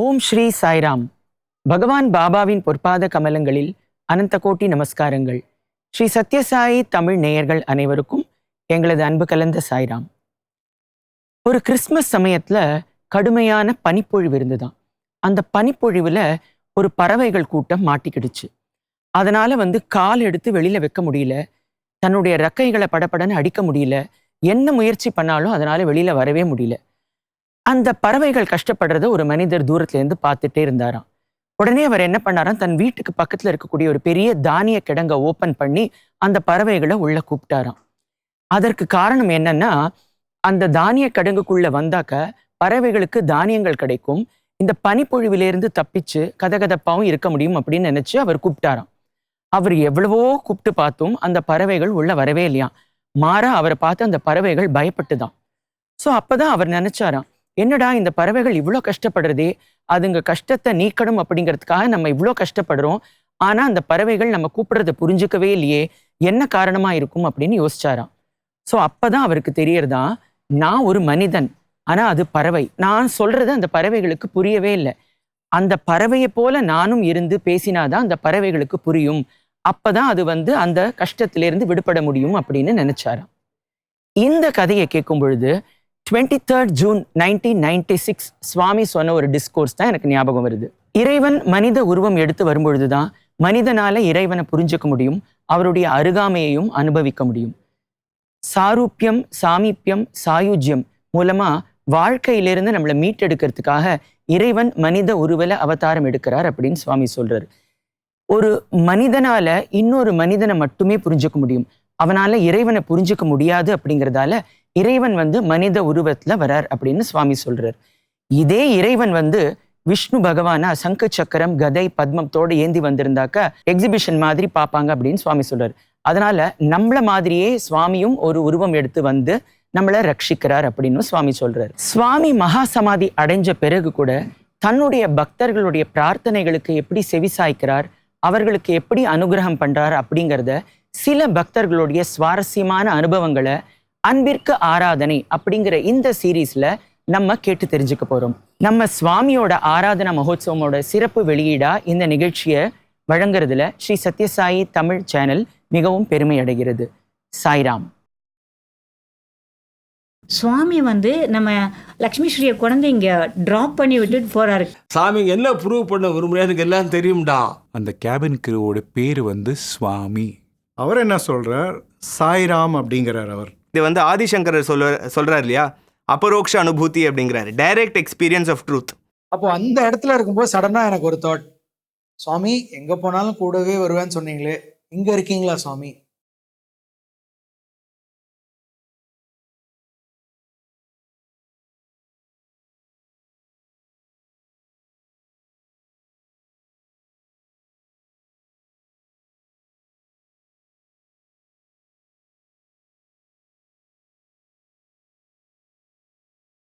ஓம் ஸ்ரீ சாய்ராம். பகவான் பாபாவின் பொற்பாத கமலங்களில் அனந்த கோட்டி நமஸ்காரங்கள். ஸ்ரீ சத்யசாயி தமிழ் நேயர்கள் அனைவருக்கும் எங்களது அன்பு கலந்த சாய்ராம். ஒரு கிறிஸ்மஸ் சமயத்துல கடுமையான பனிப்பொழிவு இருந்துதான். அந்த பனிப்பொழிவுல ஒரு பறவைகள் கூட்டம் மாட்டிக்கிடுச்சு. அதனால கால் எடுத்து வெளியில வைக்க முடியல, தன்னுடைய ரெக்கைகளை படபடன்னு அடிக்க முடியல, என்ன முயற்சி பண்ணாலும் அதனால வெளியில வரவே முடியல. அந்த பறவைகள் கஷ்டப்படுறத ஒரு மனிதர் தூரத்துல இருந்து பார்த்துட்டே இருந்தாராம். உடனே அவர் என்ன பண்ணாராம், தன் வீட்டுக்கு பக்கத்துல இருக்கக்கூடிய ஒரு பெரிய தானிய கிடங்க ஓபன் பண்ணி அந்த பறவைகளை உள்ள கூப்பிட்டாராம். அதற்கு காரணம் என்னன்னா, அந்த தானிய கிடங்குக்குள்ள வந்தாக்க பறவைகளுக்கு தானியங்கள் கிடைக்கும், இந்த பனிப்பொழிவிலிருந்து தப்பிச்சு கதகதப்பாவும் இருக்க முடியும் அப்படின்னு நினைச்சு அவர் கூப்பிட்டாராம். அவர் எவ்வளவோ கூப்பிட்டு பார்த்தும் அந்த பறவைகள் உள்ள வரவே இல்லையாம். மாறா அவரை பார்த்து அந்த பறவைகள் பயப்பட்டுதான். ஸோ அப்பதான் அவர் நினைச்சாராம், என்னடா இந்த பறவைகள் இவ்வளோ கஷ்டப்படுறதே, அதுங்க கஷ்டத்தை நீக்கணும் அப்படிங்கிறதுக்காக நம்ம இவ்வளோ கஷ்டப்படுறோம், ஆனா அந்த பறவைகள் நம்ம கூப்பிடுறத புரிஞ்சுக்கவே இல்லையே, என்ன காரணமா இருக்கும் அப்படின்னு யோசிச்சாராம். ஸோ அப்பதான் அவருக்கு தெரியறதான், நான் ஒரு மனிதன், ஆனா அது பறவை, நான் சொல்றது அந்த பறவைகளுக்கு புரியவே இல்லை, அந்த பறவையை போல நானும் இருந்து பேசினாதான் அந்த பறவைகளுக்கு புரியும், அப்பதான் அது அந்த கஷ்டத்திலிருந்து விடுபட முடியும் அப்படின்னு நினைச்சாராம். இந்த கதையை கேட்கும் பொழுது 23rd June 1996 சுவாமி சொன்ன ஒரு டிஸ்கோர்ஸ் தான் எனக்கு ஞாபகம் வருது. இறைவன் மனித உருவம் எடுத்து வரும்பொழுதுதான் மனிதனால இறைவனை புரிஞ்சுக்க முடியும், அவருடைய அருகாமையையும் அனுபவிக்க முடியும். சாரூப்பியம், சாமீப்பியம், சாயுஜ்யம் மூலமா வாழ்க்கையிலிருந்து நம்மளை மீட்டெடுக்கிறதுக்காக இறைவன் மனித உருவல அவதாரம் எடுக்கிறார் அப்படின்னு சுவாமி சொல்றாரு. ஒரு மனிதனால இன்னொரு மனிதனை மட்டுமே புரிஞ்சுக்க முடியும், அவனால இறைவனை புரிஞ்சுக்க முடியாது அப்படிங்கிறதால இறைவன் மனித உருவத்துல வரார் அப்படின்னு சுவாமி சொல்றார். இதே இறைவன் விஷ்ணு பகவானா சங்கு சக்கரம் கதை பத்மத்தோடு ஏந்தி வந்திருந்தாக்க எக்ஸிபிஷன் மாதிரி பார்ப்பாங்க அப்படின்னு சுவாமி சொல்றாரு. அதனால நம்மள மாதிரியே சுவாமியும் ஒரு உருவம் எடுத்து நம்மளை ரட்சிக்கிறார் அப்படின்னு சுவாமி சொல்றாரு. சுவாமி மகா சமாதி அடைஞ்ச பிறகு கூட தன்னுடைய பக்தர்களுடைய பிரார்த்தனைகளுக்கு எப்படி செவிசாய்க்கிறார், அவர்களுக்கு எப்படி அனுகிரகம் பண்றார் அப்படிங்கிறத சில பக்தர்களுடைய சுவாரஸ்யமான அனுபவங்களை அன்பிற்கு ஆராதனை அப்படிங்கிற இந்த சீரீஸ்ல நம்ம கேட்டு தெரிஞ்சுக்க போறோம். நம்ம சுவாமியோட ஆராதனா மகோத்சவமோட சிறப்பு வெளியீடா இந்த நிகழ்ச்சியை வழங்குறதுல ஸ்ரீ சத்யசாயி தமிழ் சேனல் மிகவும் பெருமை அடைகிறது. சாய்ராம். சுவாமி நம்ம லக்ஷ்மி ஸ்ரீயை குழந்தை இங்க டிராப் பண்ணி விட்டுட்டு போறாரு. சாமி என்ன ப்ரூவ் பண்ண விரும்புறாரு எல்லாம் தெரியும்டா. அந்த கேபின் கிரூவோட பேரு சுவாமி. அவர் என்ன சொல்றார், சாய்ராம் அப்படிங்கிறார். அவர் இது ஆதிசங்கரர் சொல்றாரு இல்லையா, அபரோக்ஷ அனுபூதி அப்படிங்கிறாரு, டைரக்ட் எக்ஸ்பீரியன்ஸ் ஆஃப் ட்ரூத். அப்போ அந்த இடத்துல இருக்கும்போது சடனா எனக்கு ஒரு தாட், சுவாமி எங்க போனாலும் கூடவே வருவேன்னு சொன்னீங்களே, இங்க இருக்கீங்களா சுவாமி